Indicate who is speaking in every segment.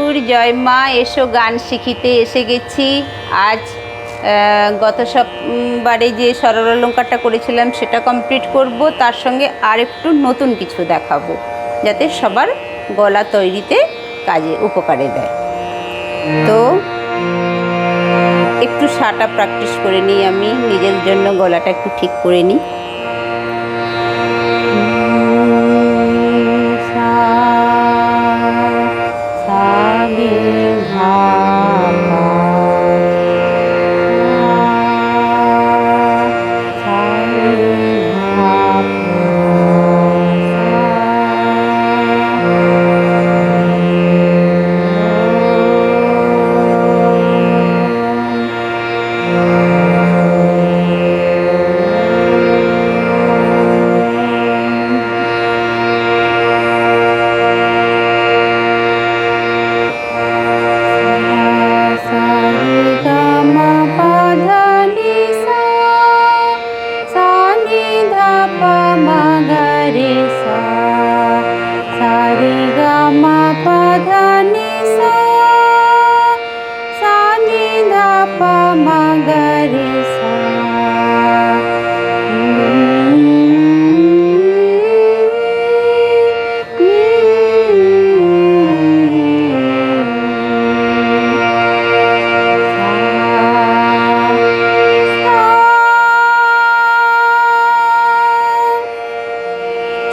Speaker 1: ঠাকুর জয় মা, এসো গান শিখিতে এসে গেছি। আজ গত সপ্তাহে যে সরলালঙ্কারটা করেছিলাম সেটা কমপ্লিট করব, তার সঙ্গে আর একটু নতুন কিছু দেখাবো যাতে সবার গলা তৈরিতে কাজে উপকারে দেয়। তো একটু সাটা প্র্যাকটিস করে নিই, আমি নিজের জন্য গলাটা একটু ঠিক করে নিই।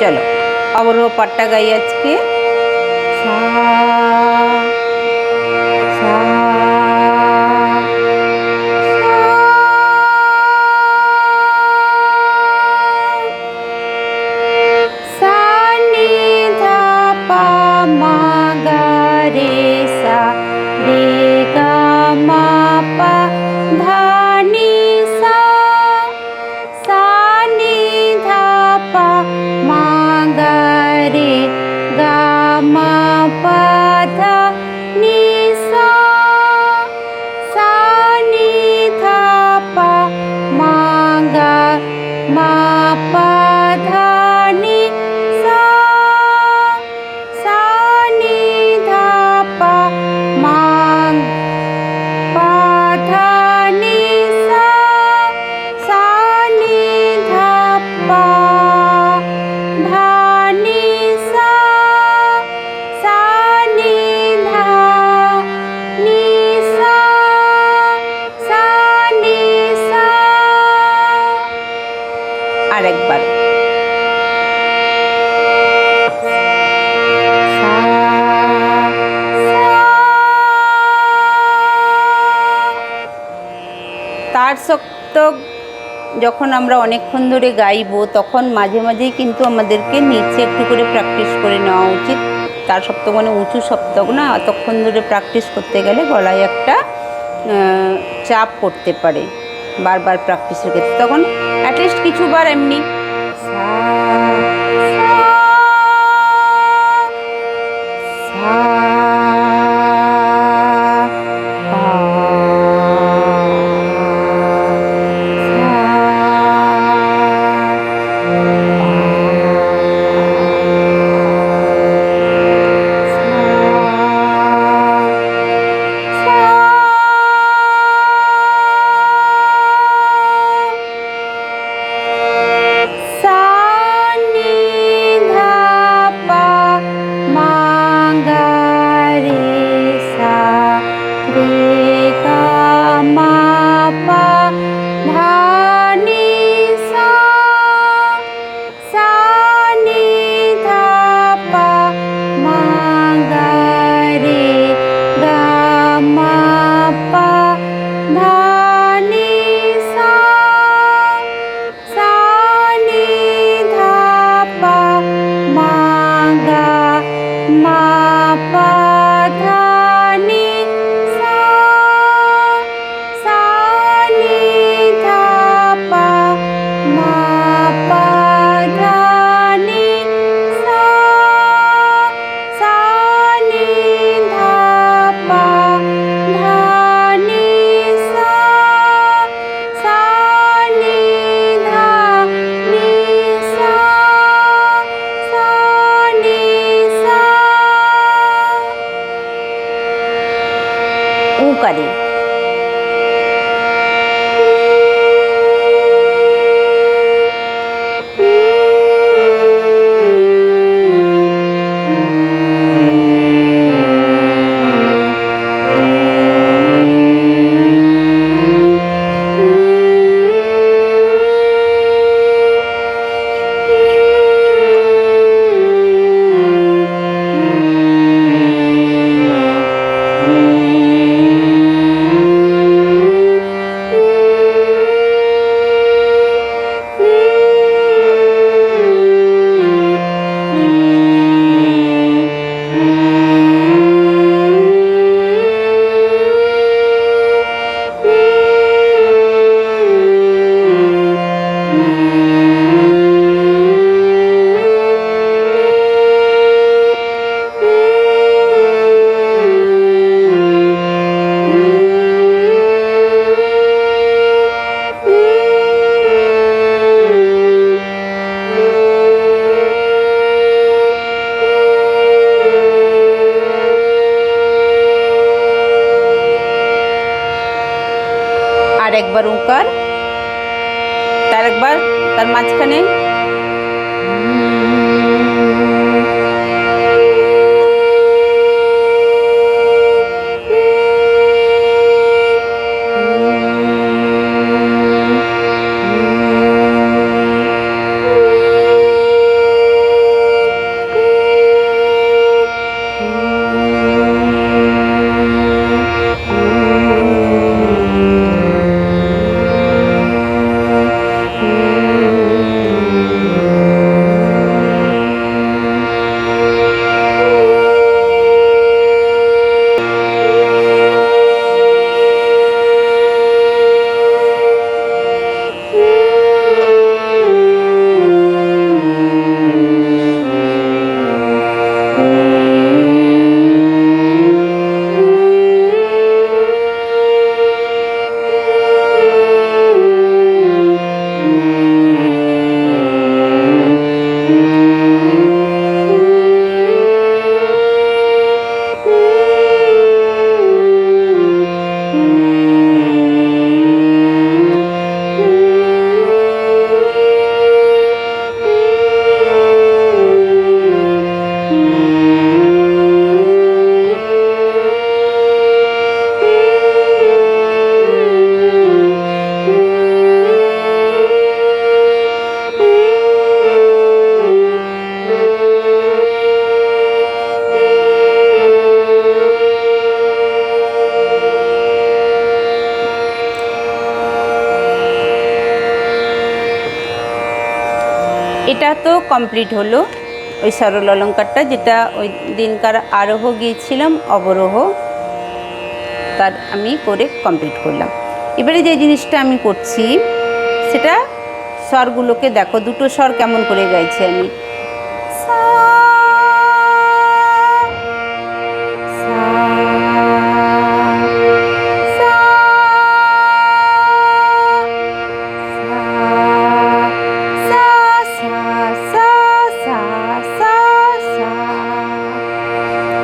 Speaker 1: চলো অবরোহ পাঠটা গাই আজকে। আরেকবার তার সপ্তক যখন আমরা অনেকক্ষণ ধরে গাইবো তখন মাঝে মাঝেই কিন্তু আমাদেরকে নিচে একটু করে প্র্যাকটিস করে নেওয়া উচিত। তার সপ্তক মানে উঁচু সপ্তক না, এতক্ষণ ধরে প্র্যাকটিস করতে গেলে গলায় একটা চাপ পড়তে পারে বারবার প্র্যাকটিসের ক্ষেত্রে। তখন অ্যাটলিস্ট কিছুবার এমনি সা ওঙ্কারে। আর একবার ওঙ্কার, তার একবার তার মাঝখানে এটা তো কমপ্লিট হলো। ওই সরল অলঙ্কারটা যেটা ওই দিনকার আরোহ গিয়েছিলাম, অবরোহ, তার আমি করে কমপ্লিট করলাম। এবারে যে জিনিসটা আমি করছি সেটা স্বরগুলোকে দেখো, দুটো স্বর কেমন করে গাইছি আমি।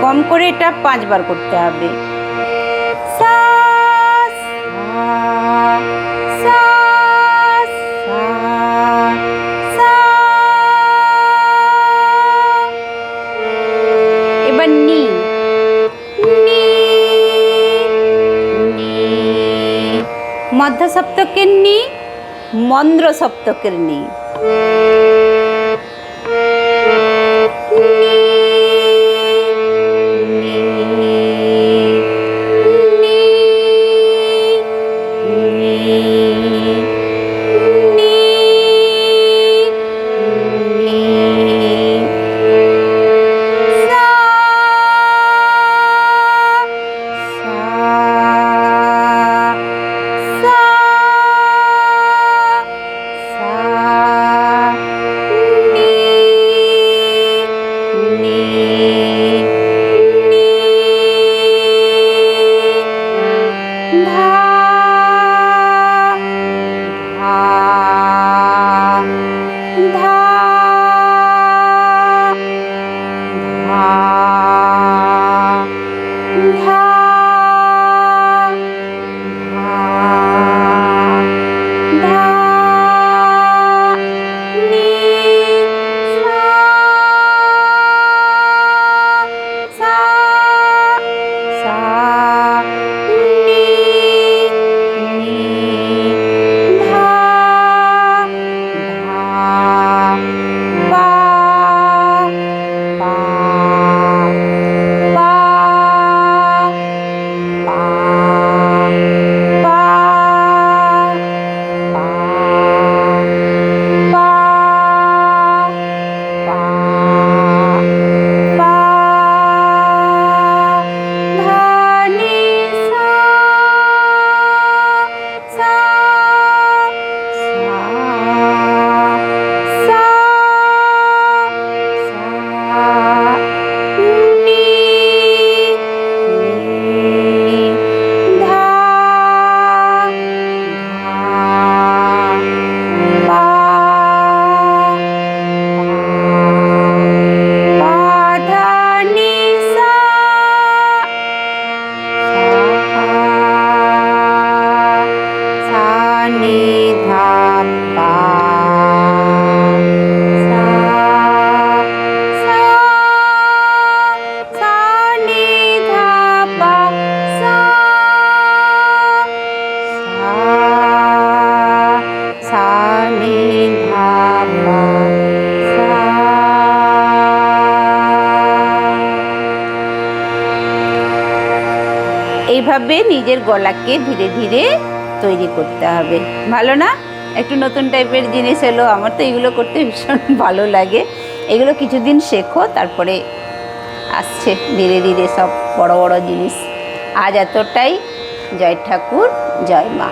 Speaker 1: কম করে এটা 5 বার করতে হবে। এবার নি, মধ্য সপ্তকের নি, মন্দ্র সপ্তকের নি। এইভাবে নিজের গলাকে ধীরে ধীরে তৈরি করতে হবে। ভালো না? একটু নতুন টাইপের জিনিস এলো, আমার তো এগুলো করতে ভীষণ ভালো লাগে। এগুলো কিছুদিন শেখো, তারপরে আসছে ধীরে ধীরে সব বড় বড় জিনিস। আজ এতটাই। জয় ঠাকুর, জয় মা।